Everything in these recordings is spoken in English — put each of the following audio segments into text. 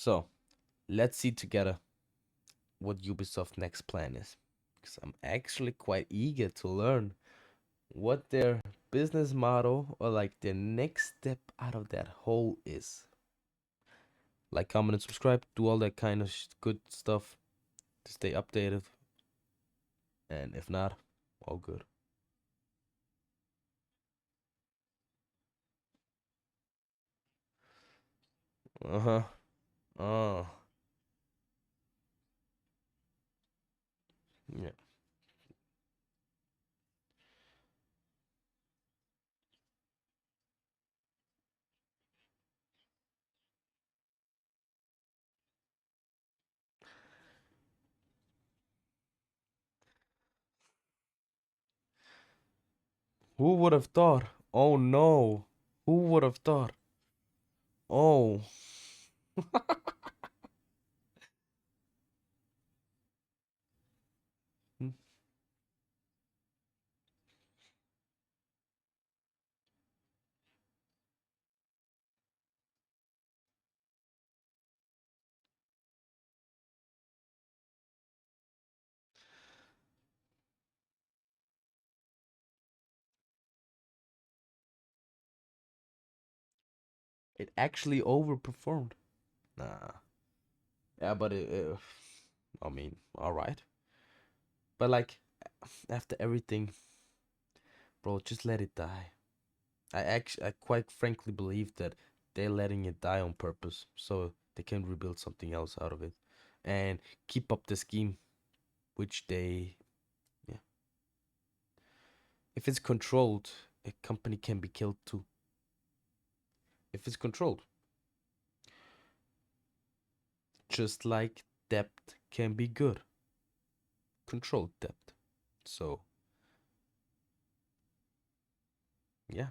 So let's see together what Ubisoft next plan is, because I'm actually quite eager to learn what their business model or like their next step out of that hole is. Like, comment, and subscribe. Do all that kind of good stuff to stay updated. And if not, all good. Uh huh. Oh, yeah. Who would have thought? Oh no. Who would have thought? Oh. It actually overperformed. Nah. Yeah, but I mean, all right. But like, after everything, bro, just let it die. I quite frankly believe that they're letting it die on purpose so they can rebuild something else out of it and keep up the scheme, which they, yeah. If it's controlled, a company can be killed too. If it's controlled, just like debt can be good, controlled debt. So yeah,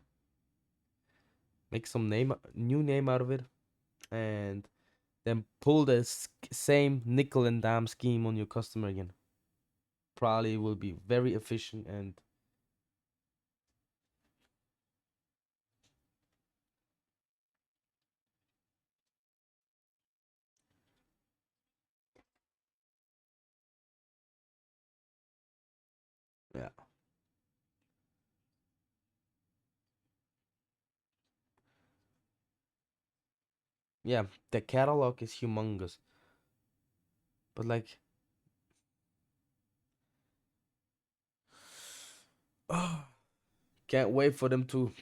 make some new name out of it, and then pull the same nickel and dime scheme on your customer again. Probably will be very efficient and yeah. Yeah, the catalog is humongous. But like, can't wait for them to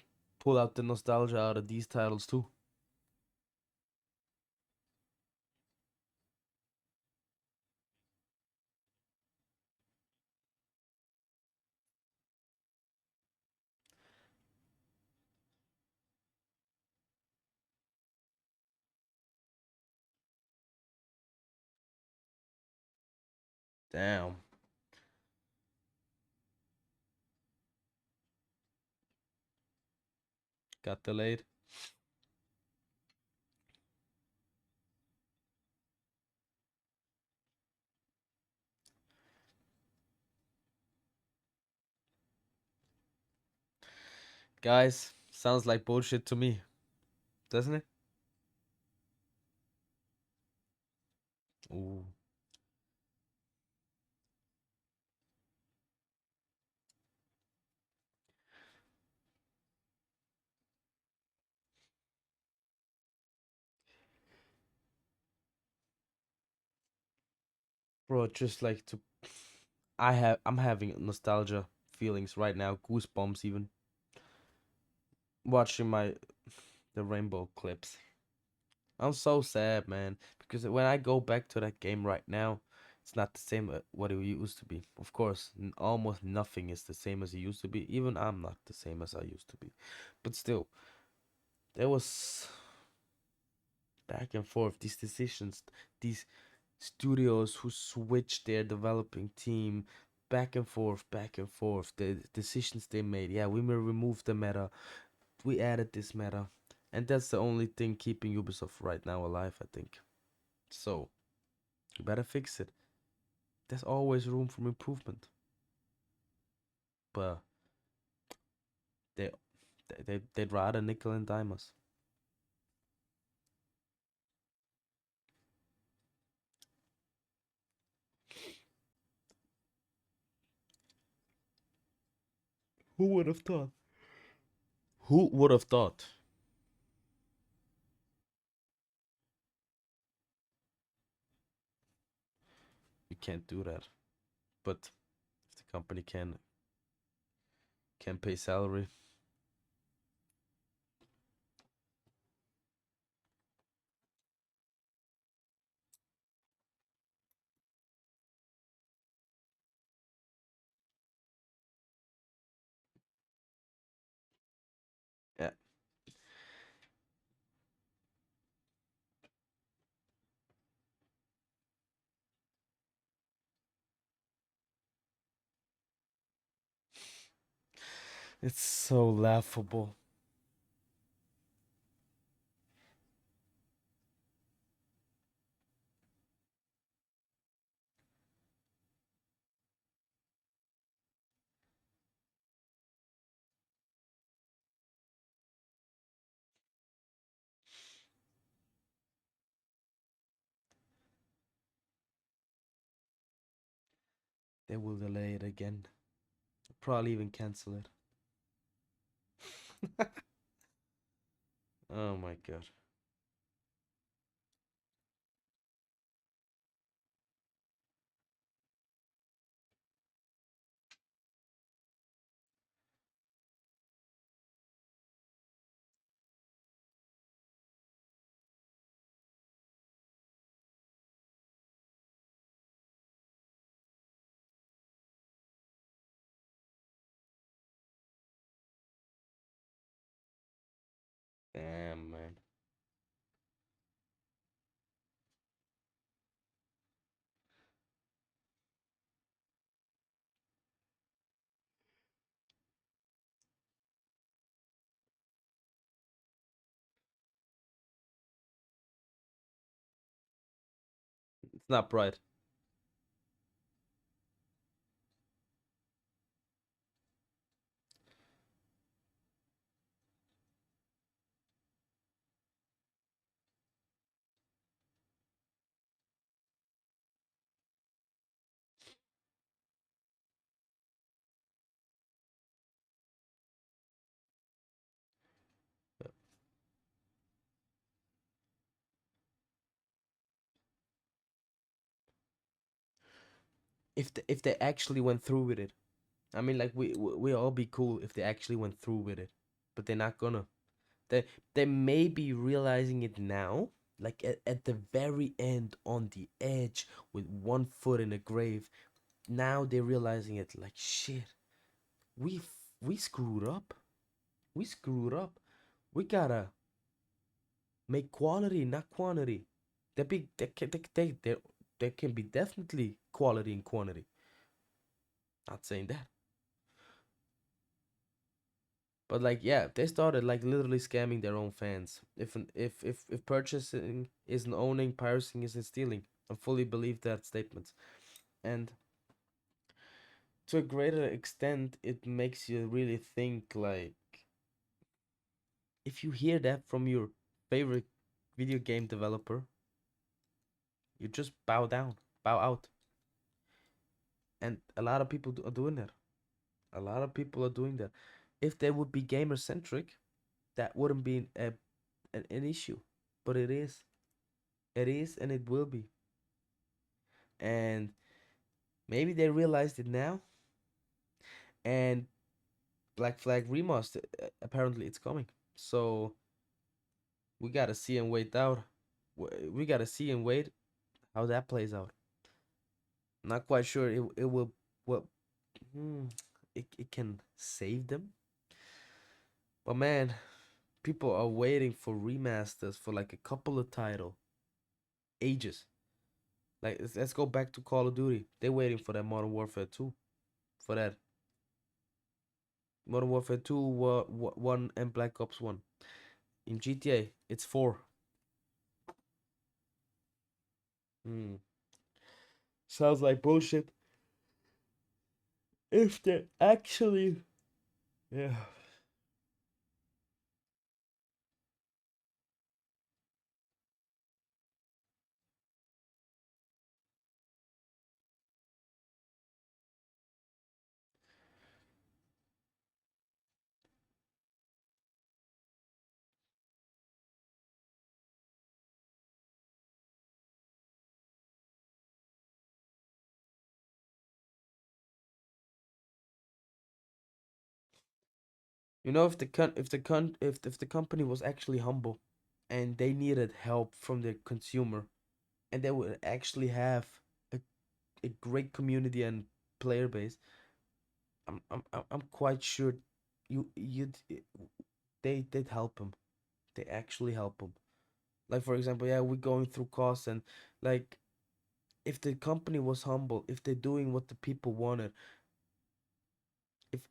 pull out the nostalgia out of these titles too. Damn. Got delayed. Guys, sounds like bullshit to me, doesn't it? Ooh. Bro, just like to I'm having nostalgia feelings right now, goosebumps even watching my the rainbow clips. I'm so sad, man, because when I go back to that game right now, it's not the same what it used to be. Of course, almost nothing is the same as it used to be. Even I'm not the same as I used to be. But still, there was back and forth these decisions, these studios who switched their developing team back and forth. The decisions they made. Yeah, we may remove the meta. We added this meta. And that's the only thing keeping Ubisoft right now alive, I think. So, you better fix it. There's always room for improvement. But they they'd rather nickel and dime us. Who would have thought? Who would have thought? You can't do that. But if the company can pay salary, yeah, it's so laughable. They will delay it again. Probably even cancel it. Oh my god. Damn, man. It's not pride. If they actually went through with it, I mean, like we all be cool if they actually went through with it, but they're not gonna. They may be realizing it now, like at the very end, on the edge, with one foot in the grave. Now they're realizing it. Like shit, we screwed up. We screwed up. We gotta make quality, not quantity. There can be definitely quality and quantity. Not saying that. But like yeah, they started like literally scamming their own fans. If purchasing isn't owning, piracy isn't stealing. I fully believe that statement. And to a greater extent, it makes you really think like if you hear that from your favorite video game developer, you just bow down, bow out. And a lot of people are doing that. A lot of people are doing that. If they would be gamer centric, that wouldn't be an issue. But it is. It is and it will be. And maybe they realized it now. And Black Flag Remastered, apparently it's coming. So we gotta see and wait out. We gotta see and wait how that plays out. Not quite sure it will what hmm, it can save them. But man, people are waiting for remasters for like a couple of title ages. Like let's go back to Call of Duty. They're waiting for that Modern Warfare 2 for that Modern Warfare 2 1 and Black Ops 1. In GTA, it's 4. Hmm. Sounds like bullshit. If they actually yeah. You know, if the company was actually humble, and they needed help from the consumer, and they would actually have a, a great community and player base, I'm quite sure you'd they'd help them. They actually help them. Like for example, yeah, we're going through costs, and like if the company was humble, if they're doing what the people wanted, if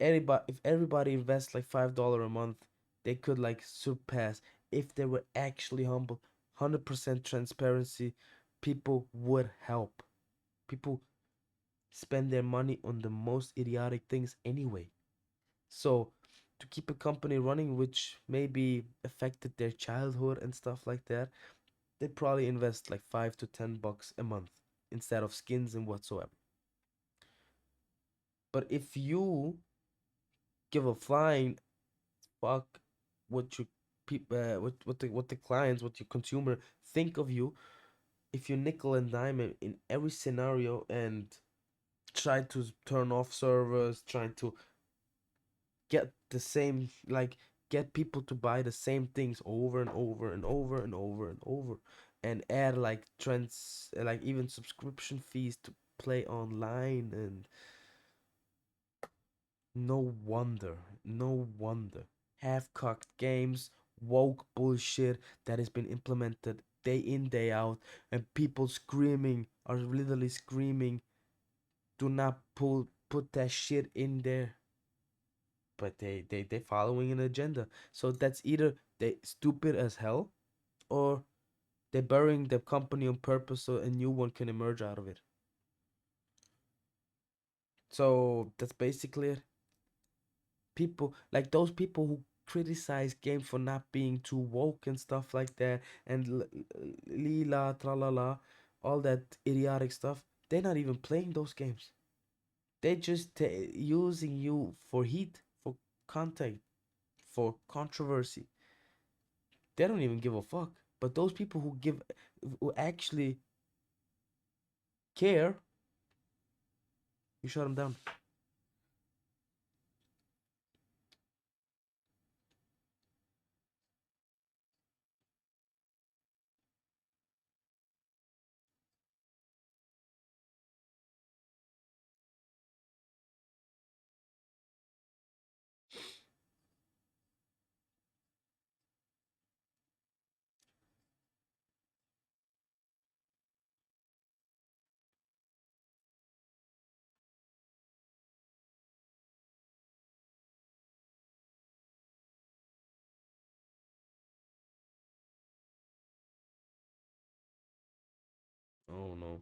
everybody invests like $5 a month, they could like surpass. If they were actually humble, 100% transparency, people would help. People spend their money on the most idiotic things anyway. So to keep a company running, which maybe affected their childhood and stuff like that, they'd probably invest like $5 to $10 a month instead of skins and whatsoever. But if you give a flying fuck what your people, what the clients, what your consumer think of you, if you nickel and dime in every scenario and try to turn off servers, trying to get the same, like get people to buy the same things over and over and over and over and over, and add like trends, like even subscription fees to play online, and no wonder half-cocked games, woke bullshit that has been implemented day in day out, and people screaming are literally screaming, do not put that shit in there. But they following an agenda. So that's either they stupid as hell, or they're burying the company on purpose so a new one can emerge out of it. So that's basically it. People like those people who criticize games for not being too woke and stuff like that, and lila tralala, all that idiotic stuff. They're not even playing those games. They're just using you for heat, for content, for controversy. They don't even give a fuck. But those people who actually care, you shut them down. Oh no.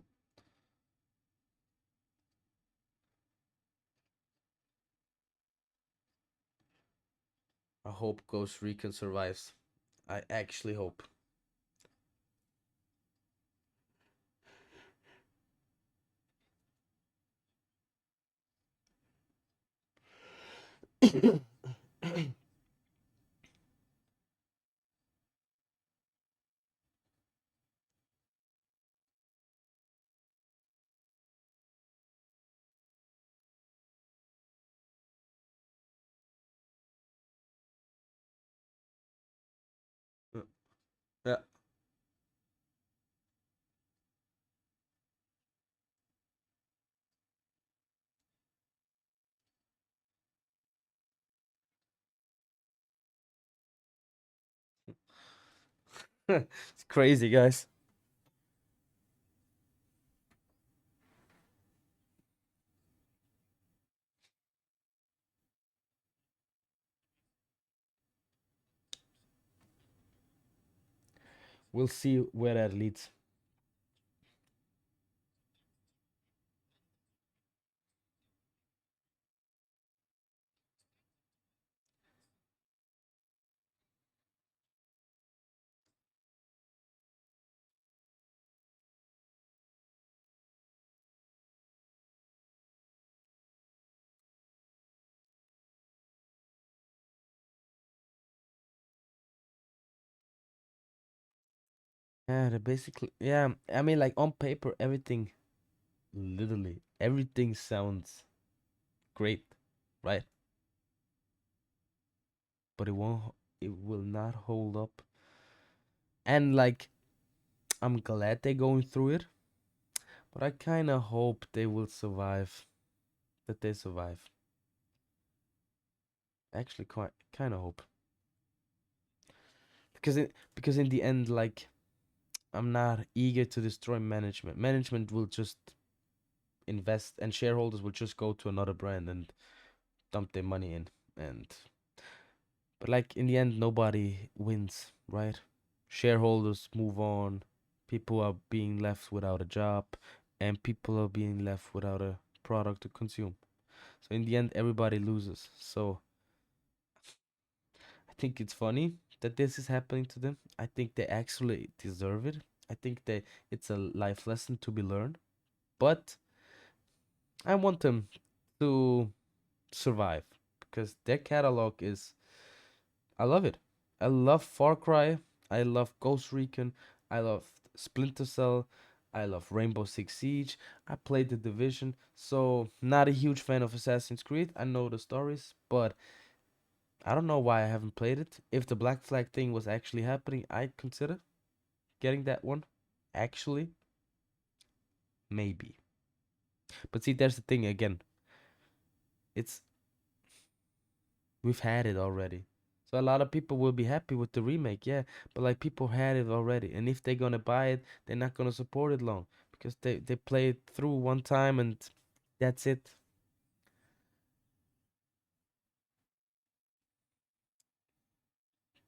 I hope Ghost Recon survives. I actually hope. Yeah. It's crazy, guys. We'll see where that leads. Yeah, they basically, yeah. I mean, like on paper, everything, literally, everything sounds great, right? but it won't. It will not hold up. And like, I'm glad they're going through it, but I kind of hope they will survive. That they survive. Actually, quite kind of hope because in the end, like, I'm not eager to destroy management. Management will just invest, and shareholders will just go to another brand and dump their money in. And but like in the end, nobody wins, right? Shareholders move on. People are being left without a job, and people are being left without a product to consume. So in the end, everybody loses. So I think it's funny that this is happening to them. I think they actually deserve it. I think they it's a life lesson to be learned. But I want them to survive because their catalog is I love it. I love Far Cry. I love Ghost Recon. I love Splinter Cell. I love Rainbow Six Siege. I played The Division. So, not a huge fan of Assassin's Creed. I know the stories, but I don't know why I haven't played it. If the Black Flag thing was actually happening, I'd consider getting that one. Actually, maybe. But see, there's the thing again. It's we've had it already. So a lot of people will be happy with the remake, yeah. But like people had it already, and if they're gonna buy it, they're not gonna support it long because they play it through one time and that's it.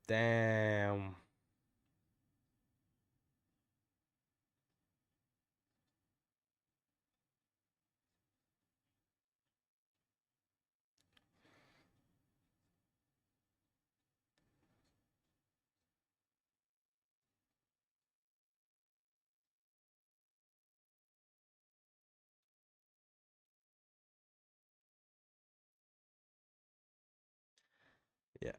Damn. Yeah.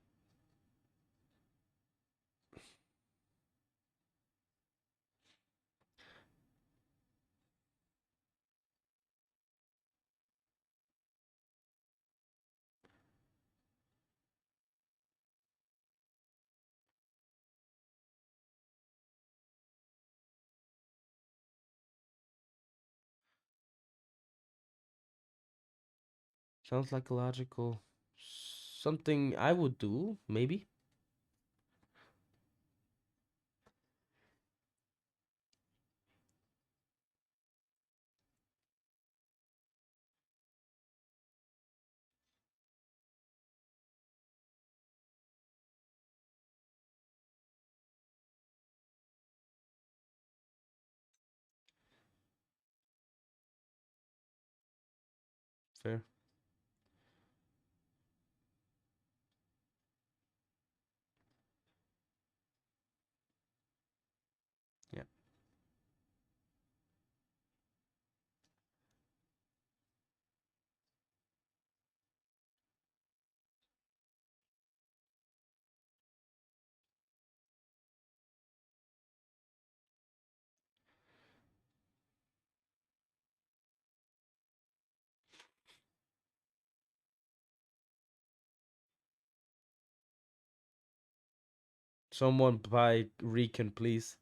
Sounds like a logical something I would do, maybe. Fair. Yeah. Someone buy Recon, please.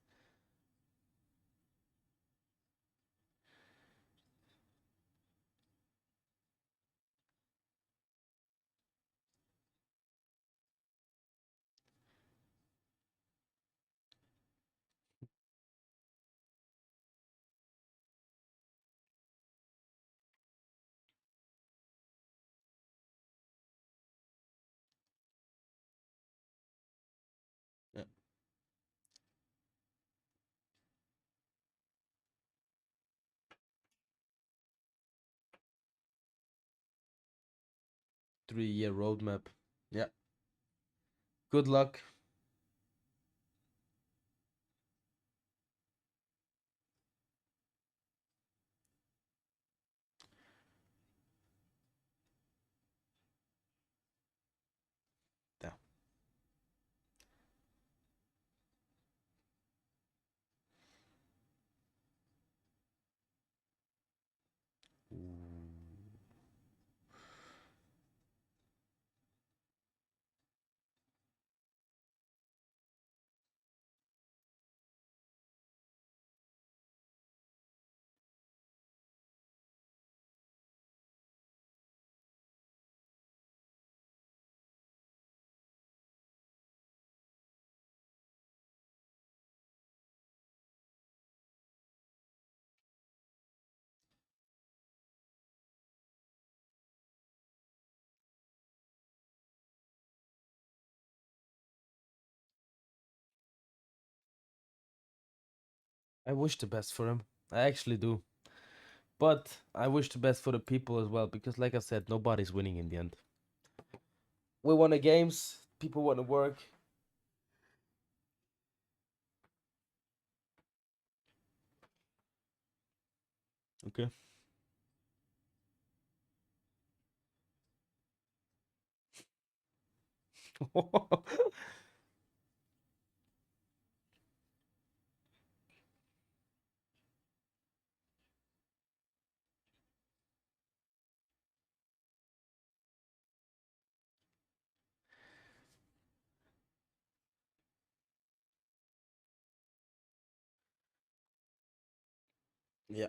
Yeah. 3 year roadmap. Yeah. Good luck. Yeah. Ooh. I wish the best for him. I actually do. But I wish the best for the people as well because, like I said, nobody's winning in the end. We won the games. People want to work. Okay. Yeah.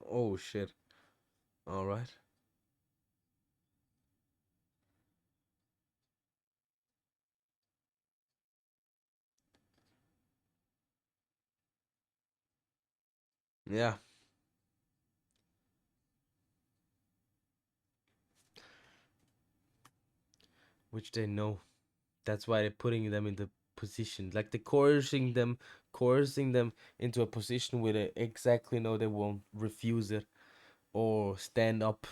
Oh shit. All right. Yeah. Which they know. That's why they're putting them in the position, like they're coercing them into a position where they exactly know they won't refuse it or stand up.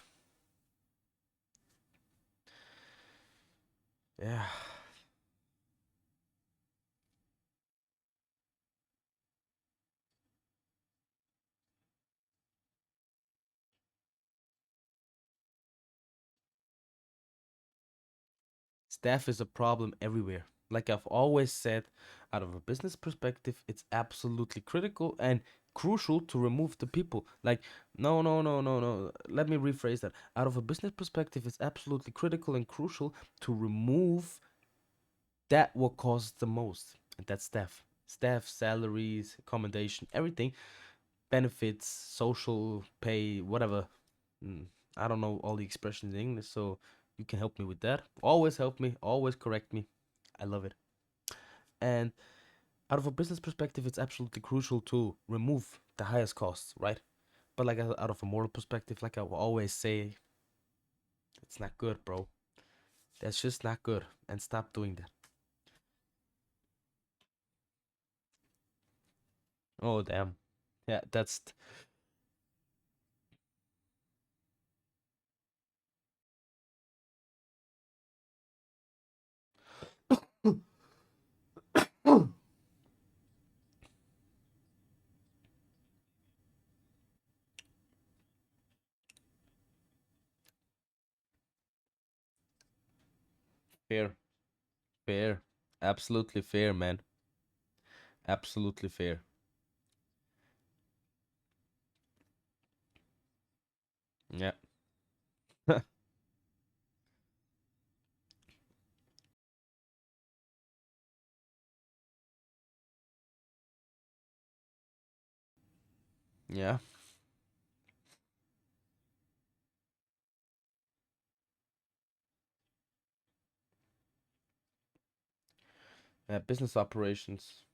Yeah. Staff is a problem everywhere. Like I've always said, out of a business perspective, it's absolutely critical and crucial to remove the people. Like, no, no, no, no, no. Let me rephrase that. Out of a business perspective, it's absolutely critical and crucial to remove that what costs the most. And that's staff. Staff, salaries, accommodation, everything, benefits, social pay, whatever. Mm, I don't know all the expressions in English, so you can help me with that. Always help me, always correct me. I love it. And out of a business perspective, it's absolutely crucial to remove the highest costs, right? But like out of a moral perspective, like I will always say, it's not good, bro. That's just not good. And stop doing that. Oh damn. Yeah, that's fair. Fair. Absolutely fair, man. Absolutely fair. Yeah. Yeah. Business operations.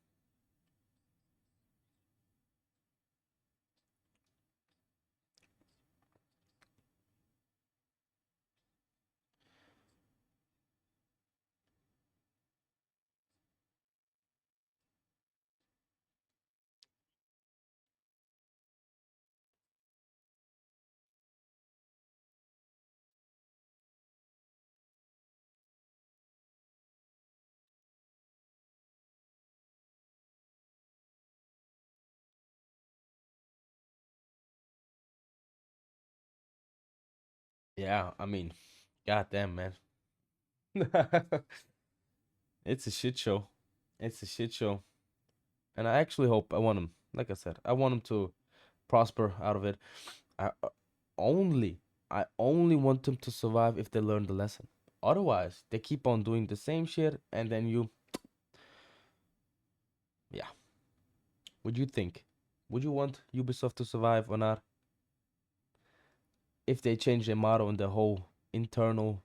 Yeah, I mean, goddamn, man. It's a shit show. It's a shit show. And I actually hope I want him, like I said, I want him to prosper out of it. I only, I only want them to survive if they learn the lesson. Otherwise, they keep on doing the same shit, and then yeah. What do you think? Would you want Ubisoft to survive or not? if they change their motto and the whole internal,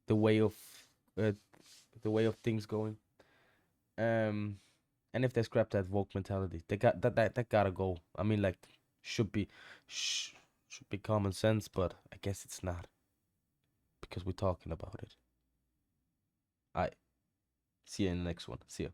the way of uh, the way of things going, um, and if they scrap that woke mentality, they got that gotta go. I mean, like, should be sh- should be common sense, but I guess it's not because we're talking about it. I see you in the next one. See ya.